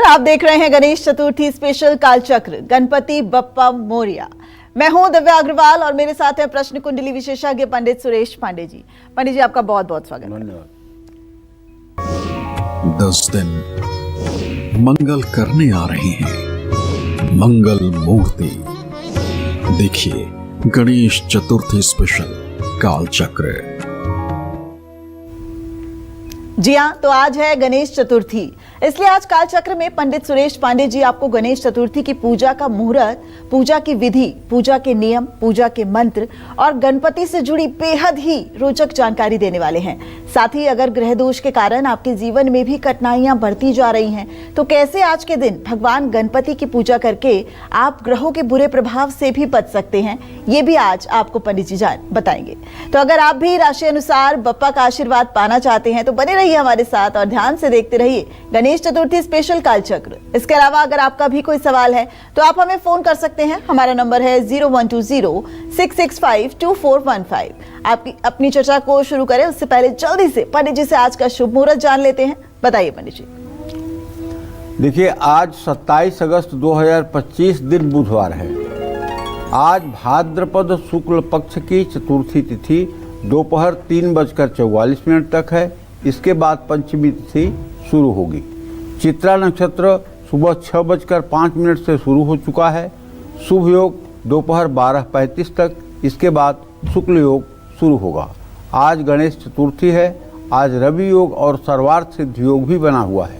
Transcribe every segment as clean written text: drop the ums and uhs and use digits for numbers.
आप देख रहे हैं गणेश चतुर्थी स्पेशल कालचक्र गणपति बप्पा मोरिया। मैं हूं दिव्या अग्रवाल और मेरे साथ हैं प्रश्न कुंडली विशेषज्ञ पंडित सुरेश पांडे जी। पंडित जी, आपका बहुत बहुत स्वागत। धन्यवाद। 10 दिन मंगल करने आ रहे हैं मंगल मूर्ति। देखिए गणेश चतुर्थी स्पेशल कालचक्र। जी हाँ, तो आज है गणेश चतुर्थी, इसलिए आज कालचक्र में पंडित सुरेश पांडे जी आपको गणेश चतुर्थी की पूजा का मुहूर्त, पूजा की विधि, पूजा के नियम, पूजा के मंत्र और गणपति से जुड़ी बेहद ही रोचक जानकारी देने वाले हैं। साथ ही अगर ग्रह दोष के कारण आपके जीवन में भी कठिनाइयां बढ़ती जा रही हैं, तो कैसे आज के दिन भगवान गणपति की पूजा करके आप ग्रहों के बुरे प्रभाव से भी बच सकते हैं, ये भी आज आपको पंडित जी बताएंगे। तो अगर आप भी राशि अनुसार बप्पा का आशीर्वाद पाना चाहते हैं तो बने रहिए हमारे साथ और ध्यान से देखते रहिए गणेश चतुर्थी स्पेशल कालचक्र। इसके अलावा अगर आपका भी कोई सवाल है तो आप हमें फोन कर सकते हैं। हमारा नंबर है 0120-665-2415। आपकी अपनी चर्चा को शुरू करें उससे पहले जल्दी से पंडित जी से आज का शुभ मुहूर्त जान लेते हैं। बताइए पंडित जी। देखिए, आज 27 अगस्त 2025 दिन बुधवार है। आज भाद्रपद शुक्ल पक्ष की चतुर्थी तिथि दोपहर 3:44 तक है। इसके बाद पंचमी तिथि शुरू होगी। चित्रा नक्षत्र सुबह 6:05 से शुरू हो चुका है। शुभ योग दोपहर 12:35 तक, इसके बाद शुक्ल योग शुरू होगा। आज गणेश चतुर्थी है। आज रवि योग और सर्वार्थ सिद्ध योग भी बना हुआ है।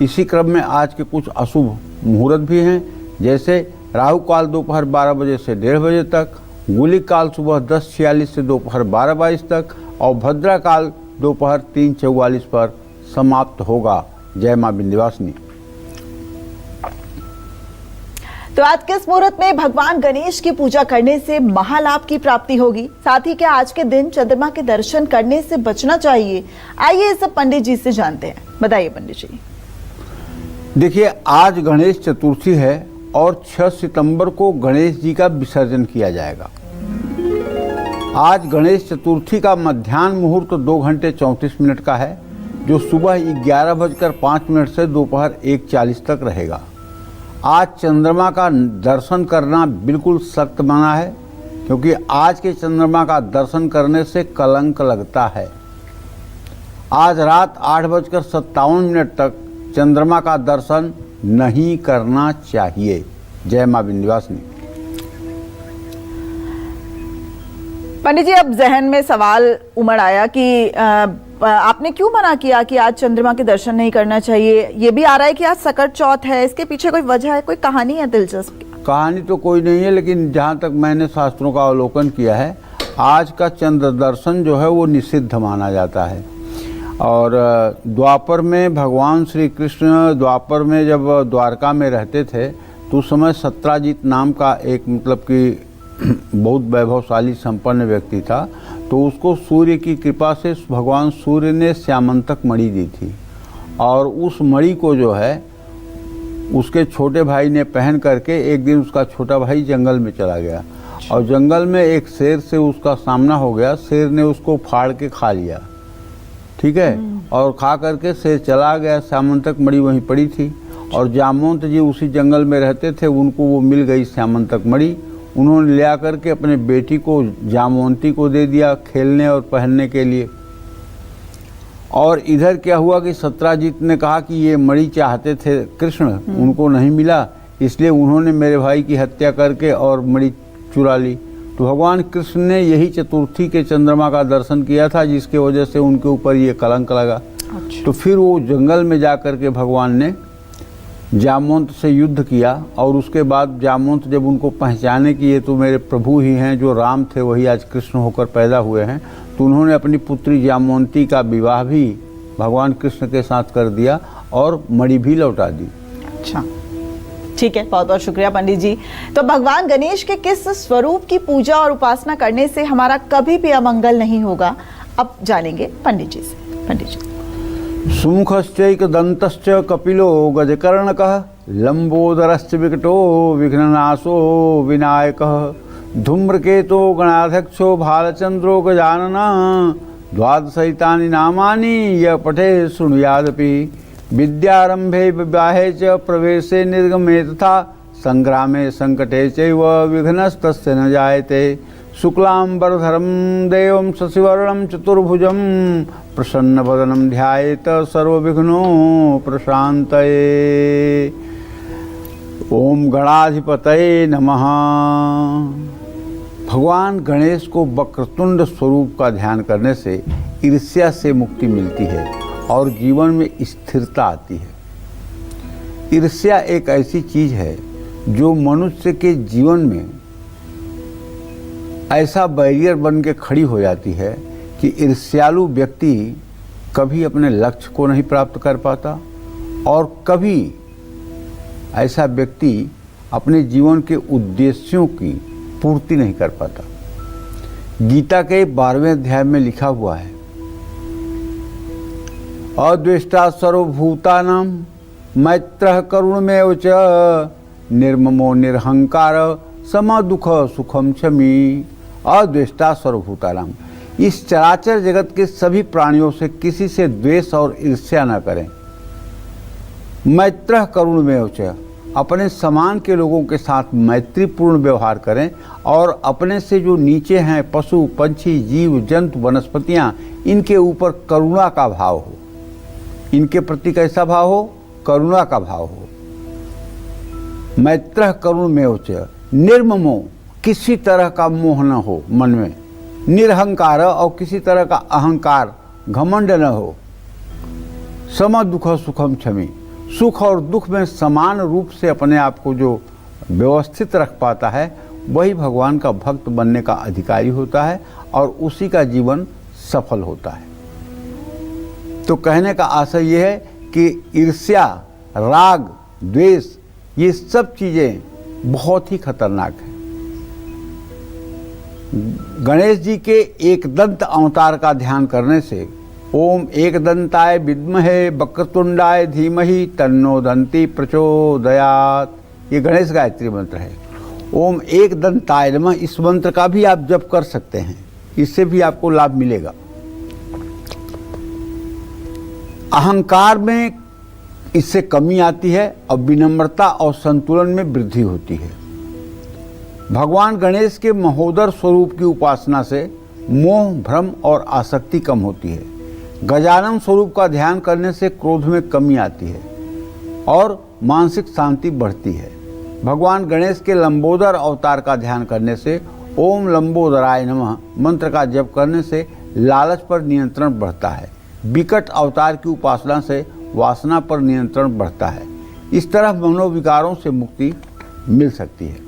इसी क्रम में आज के कुछ अशुभ मुहूर्त भी हैं, जैसे राहु काल दोपहर 12 बजे से 1:30 बजे तक, गुलिक काल सुबह 10:46 से दोपहर 12:22 तक और भद्रा काल दोपहर 3:44 पर समाप्त होगा। जय मां विंध्यवासिनी। तो आज किस मुहूर्त में भगवान गणेश की पूजा करने से महालाभ की प्राप्ति होगी, साथ ही क्या आज के दिन चंद्रमा के दर्शन करने से बचना चाहिए, आइए इस सब पंडित जी से जानते हैं। बताइए पंडित जी। देखिए, आज गणेश चतुर्थी है और 6 सितंबर को गणेश जी का विसर्जन किया जाएगा। आज गणेश चतुर्थी का मध्याह्न मुहूर्त 2:34 का है, जो सुबह 11:05 से दोपहर 1:40 तक रहेगा। आज चंद्रमा का दर्शन करना बिल्कुल सख्त माना है, क्योंकि आज के चंद्रमा का दर्शन करने से कलंक लगता है। आज रात 8:57 तक चंद्रमा का दर्शन नहीं करना चाहिए। जय मां विंध्यवासिनी। पंडित जी, अब जहन में सवाल उमड़ आया कि आपने क्यों मना किया कि आज चंद्रमा के दर्शन नहीं करना चाहिए। ये भी आ रहा है कि आज सकट चौथ है, इसके पीछे कोई वजह है, कोई कहानी है दिलचस्प? कहानी तो कोई नहीं है, लेकिन जहाँ तक मैंने शास्त्रों का अवलोकन किया है, आज का चंद्र दर्शन जो है वो निषिद्ध माना जाता है। और द्वापर में भगवान श्री कृष्ण द्वापर में जब द्वारका में रहते थे तो उस समय सत्राजित नाम का एक मतलब कि बहुत वैभवशाली संपन्न व्यक्ति था। तो उसको सूर्य की कृपा से भगवान सूर्य ने श्यामंतक मणि दी थी, और उस मणि को जो है उसके छोटे भाई ने पहन करके एक दिन उसका छोटा भाई जंगल में चला गया और जंगल में एक शेर से उसका सामना हो गया। शेर ने उसको फाड़ के खा लिया, ठीक है, और खा करके शेर चला गया। श्यामंतक मणि वहीं पड़ी थी और जामवंत जी उसी जंगल में रहते थे, उनको वो मिल गई श्यामंतक मणि। उन्होंने ले आकर के अपने बेटी को जामवंती को दे दिया खेलने और पहनने के लिए। और इधर क्या हुआ कि सत्राजित ने कहा कि ये मणि चाहते थे कृष्ण, उनको नहीं मिला, इसलिए उन्होंने मेरे भाई की हत्या करके और मणि चुरा ली। तो भगवान कृष्ण ने यही चतुर्थी के चंद्रमा का दर्शन किया था, जिसके वजह से उनके ऊपर ये कलंक लगा। तो फिर वो जंगल में जा कर के भगवान ने जामवंत से युद्ध किया, और उसके बाद जामवंत जब उनको पहचाने कि ये तो मेरे प्रभु ही हैं, जो राम थे वही आज कृष्ण होकर पैदा हुए हैं, तो उन्होंने अपनी पुत्री जामवंती का विवाह भी भगवान कृष्ण के साथ कर दिया और मणि भी लौटा दी। अच्छा, ठीक है, बहुत बहुत शुक्रिया पंडित जी। तो भगवान गणेश के किस स्वरूप की पूजा और उपासना करने से हमारा कभी भी अमंगल नहीं होगा, अब जानेंगे पंडित जी से। पंडित जी। सुमुखश्चैकदन्तश्च कपिलो गजकर्णकः लंबोदरश्च विकटो विघ्ननाशो विनायकः धूम्रकेतो गणाध्यक्षो भालचंद्रो गजाननः द्वादशैतानि नामानि य पठे शृणुयादपि विद्यारंभे विवाहे च प्रवेशे निर्गमे तथा संग्रामे संकटे चैव विघ्नस्तस्य न जायते। शुक्लांबरधरं देवं शशिवर्णं चतुर्भुजं प्रसन्नवदनं ध्यायेत सर्वविघ्नो प्रशान्तये। ओम गणाधिपतये नमः। भगवान गणेश को वक्रतुंड स्वरूप का ध्यान करने से ईर्ष्या से मुक्ति मिलती है और जीवन में स्थिरता आती है। ईर्ष्या एक ऐसी चीज है जो मनुष्य के जीवन में ऐसा बैरियर बन के खड़ी हो जाती है कि ईर्ष्यालु व्यक्ति कभी अपने लक्ष्य को नहीं प्राप्त कर पाता और कभी ऐसा व्यक्ति अपने जीवन के उद्देश्यों की पूर्ति नहीं कर पाता। गीता के 12वें अध्याय में लिखा हुआ है, अद्वेष्टा सर्वभूतानां मैत्रः करुणमेव च निर्ममो निरहंकार सम दुख सुखम क्षमी। अद्वेष्टा सर्वभूतानां, इस चराचर जगत के सभी प्राणियों से किसी से द्वेष और ईर्ष्या न करें। मैत्रः करुणमेव च, अपने समान के लोगों के साथ मैत्रीपूर्ण व्यवहार करें और अपने से जो नीचे हैं पशु पंछी जीव जंतु वनस्पतियां, इनके ऊपर करुणा का भाव हो। इनके प्रति कैसा भाव हो? करुणा का भाव हो। मैत्रः करुणमेव च निर्ममो, किसी तरह का मोह न हो मन में। निरहंकार, और किसी तरह का अहंकार घमंड न हो। सम दुख सुखम क्षमी, सुख और दुख में समान रूप से अपने आप को जो व्यवस्थित रख पाता है वही भगवान का भक्त बनने का अधिकारी होता है और उसी का जीवन सफल होता है। तो कहने का आशय यह है कि ईर्ष्या, राग, द्वेष, ये सब चीजें बहुत ही खतरनाक हैं। गणेश जी के एकदंत अवतार का ध्यान करने से ओम एकदंताय विद्महे वक्रतुंडाय धीमहि तन्नो दंती प्रचोदयात, ये गणेश गायत्री मंत्र है। ओम एकदंताय नमः, इस मंत्र का भी आप जप कर सकते हैं, इससे भी आपको लाभ मिलेगा। अहंकार में इससे कमी आती है और विनम्रता और संतुलन में वृद्धि होती है। भगवान गणेश के महोदर स्वरूप की उपासना से मोह, भ्रम और आसक्ति कम होती है। गजानन स्वरूप का ध्यान करने से क्रोध में कमी आती है और मानसिक शांति बढ़ती है। भगवान गणेश के लंबोदर अवतार का ध्यान करने से ओम लंबोदराय नमः मंत्र का जप करने से लालच पर नियंत्रण बढ़ता है। विकट अवतार की उपासना से वासना पर नियंत्रण बढ़ता है। इस तरह मनोविकारों से मुक्ति मिल सकती है।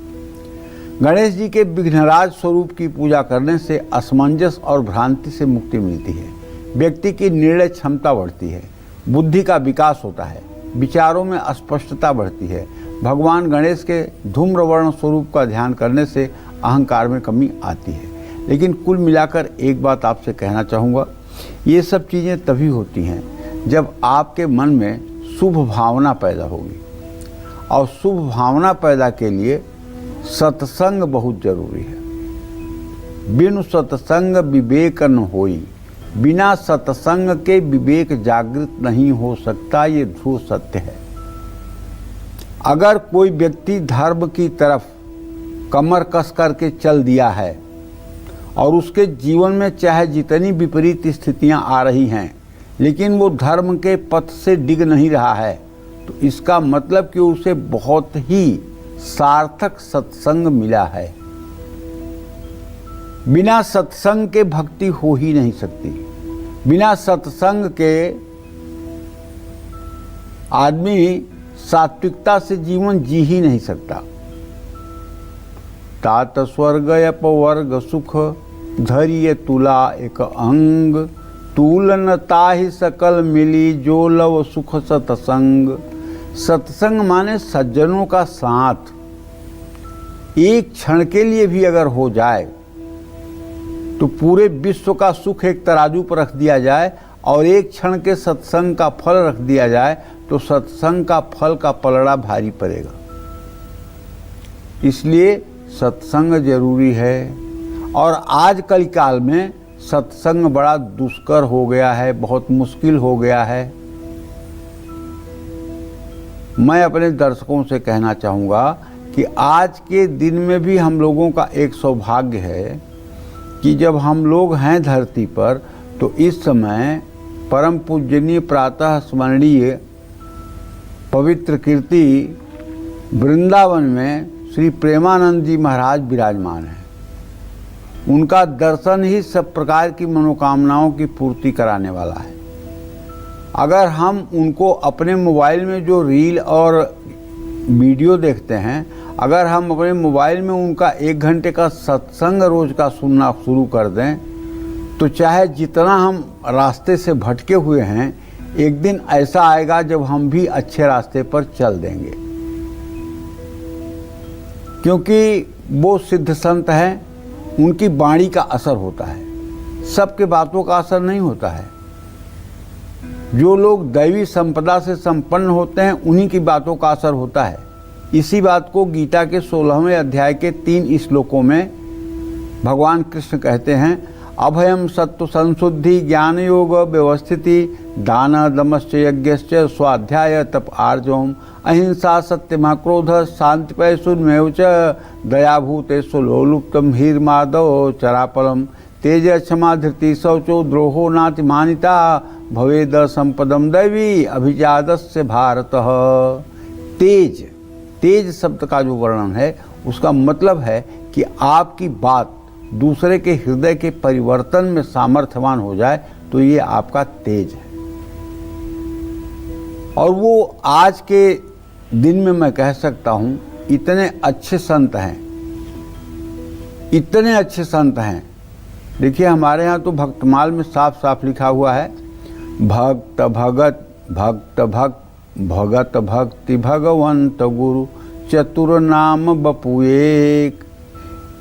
गणेश जी के विघ्नराज स्वरूप की पूजा करने से असमंजस और भ्रांति से मुक्ति मिलती है। व्यक्ति की निर्णय क्षमता बढ़ती है, बुद्धि का विकास होता है, विचारों में स्पष्टता बढ़ती है। भगवान गणेश के धूम्रवर्ण स्वरूप का ध्यान करने से अहंकार में कमी आती है। लेकिन कुल मिलाकर एक बात आपसे कहना चाहूँगा, ये सब चीज़ें तभी होती हैं जब आपके मन में शुभ भावना पैदा होगी, और शुभ भावना पैदा के लिए सत्संग बहुत जरूरी है। बिनु सत्संग विवेक न होई, बिना सत्संग के विवेक जागृत नहीं हो सकता, ये ध्रुव सत्य है। अगर कोई व्यक्ति धर्म की तरफ कमर कस करके चल दिया है और उसके जीवन में चाहे जितनी विपरीत स्थितियां आ रही हैं, लेकिन वो धर्म के पथ से डिग नहीं रहा है, तो इसका मतलब कि उसे बहुत ही सार्थक सत्संग मिला है। बिना सत्संग के भक्ति हो ही नहीं सकती। बिना सत्संग के आदमी सात्विकता से जीवन जी ही नहीं सकता। तात स्वर्ग अपवर्ग सुख धैर्य तुला एक अंग, तूलन ताहि सकल मिली जो लव सुख सत्संग। सत्संग माने सज्जनों का साथ। एक क्षण के लिए भी अगर हो जाए तो पूरे विश्व का सुख एक तराजू पर रख दिया जाए और एक क्षण के सत्संग का फल रख दिया जाए तो सत्संग का फल का पलड़ा भारी पड़ेगा। इसलिए सत्संग जरूरी है। और आज कल काल में सत्संग बड़ा दुष्कर हो गया है, बहुत मुश्किल हो गया है। मैं अपने दर्शकों से कहना चाहूँगा कि आज के दिन में भी हम लोगों का एक सौभाग्य है कि जब हम लोग हैं धरती पर, तो इस समय परम पूजनीय प्रातः स्मरणीय पवित्र कीर्ति वृंदावन में श्री प्रेमानंद जी महाराज विराजमान हैं। उनका दर्शन ही सब प्रकार की मनोकामनाओं की पूर्ति कराने वाला है। अगर हम उनको अपने मोबाइल में जो रील और वीडियो देखते हैं, अगर हम अपने मोबाइल में उनका 1 घंटे का सत्संग रोज का सुनना शुरू कर दें, तो चाहे जितना हम रास्ते से भटके हुए हैं, एक दिन ऐसा आएगा जब हम भी अच्छे रास्ते पर चल देंगे। क्योंकि वो सिद्ध संत हैं, उनकी वाणी का असर होता है, सबके बातों का असर नहीं होता है। जो लोग दैवी संपदा से संपन्न होते हैं, उन्हीं की बातों का असर होता है। इसी बात को गीता के 16वें अध्याय के 3 श्लोकों में भगवान कृष्ण कहते हैं, अभयम सत्व संशुद्धि ज्ञान योग व्यवस्थिति दान दमश्च यज्ञश्च स्वाध्याय तप आर्जवम अहिंसा सत्यम क्रोध शांतिपय सुन्मेव च दयाभूते सुलोलुप्तम हीरमादव चरापलम तेज क्षमा धृति शौचो द्रोहो नाति मानिता भवेद संपदम दैवी अभिजातस्य भारत। तेज, तेज शब्द का जो वर्णन है, उसका मतलब है कि आपकी बात दूसरे के हृदय के परिवर्तन में सामर्थ्यवान हो जाए, तो ये आपका तेज है। और वो आज के दिन में मैं कह सकता हूँ, इतने अच्छे संत हैं, इतने अच्छे संत हैं। देखिए हमारे यहाँ तो भक्तमाल में साफ साफ लिखा हुआ है, भक्त भगत भक्त भक्त भगत भक्ति भगवंत गुरु चतुर नाम बपु एक,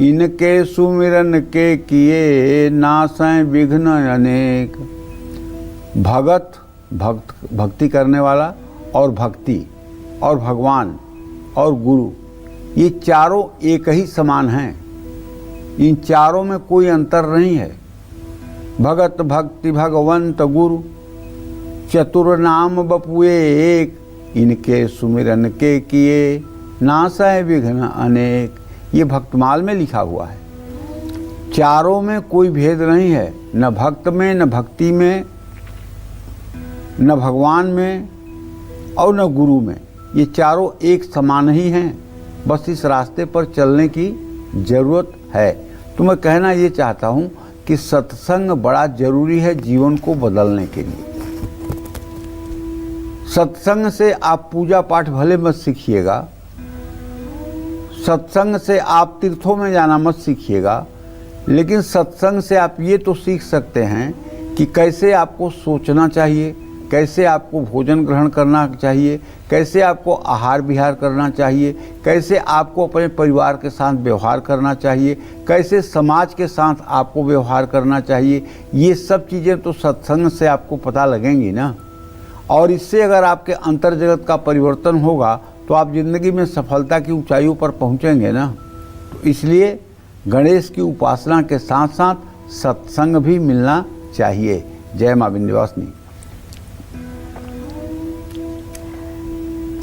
इनके सुमिरन के किए नासै विघ्न अनेक। भगत, भक्ति करने वाला, और भक्ति, और भगवान, और गुरु, ये चारों एक ही समान हैं। इन चारों में कोई अंतर नहीं है। भगत भक्ति भगवंत गुरु चतुर नाम बपुए एक, इनके सुमिरन के किए नासै विघ्न अनेक। ये भक्तमाल में लिखा हुआ है। चारों में कोई भेद नहीं है, न भक्त में, न भक्ति में, न भगवान में, और न गुरु में। ये चारों एक समान ही हैं। बस इस रास्ते पर चलने की ज़रूरत है। तो मैं कहना ये चाहता हूँ कि सत्संग बड़ा जरूरी है जीवन को बदलने के लिए। सत्संग से आप पूजा पाठ भले मत सीखिएगा, सत्संग से आप तीर्थों में जाना मत सीखिएगा, लेकिन सत्संग से आप ये तो सीख सकते हैं कि कैसे आपको सोचना चाहिए, कैसे आपको भोजन ग्रहण करना चाहिए, कैसे आपको आहार विहार करना चाहिए, कैसे आपको अपने परिवार के साथ व्यवहार करना चाहिए, कैसे समाज के साथ आपको व्यवहार करना चाहिए। ये सब चीज़ें तो सत्संग से आपको पता लगेंगी ना। और इससे अगर आपके अंतर जगत का परिवर्तन होगा, तो आप जिंदगी में सफलता की ऊंचाइयों पर पहुंचेंगे ना। तो इसलिए गणेश की उपासना के साथ साथ सत्संग भी मिलना चाहिए। जय मां विंध्यवासिनी।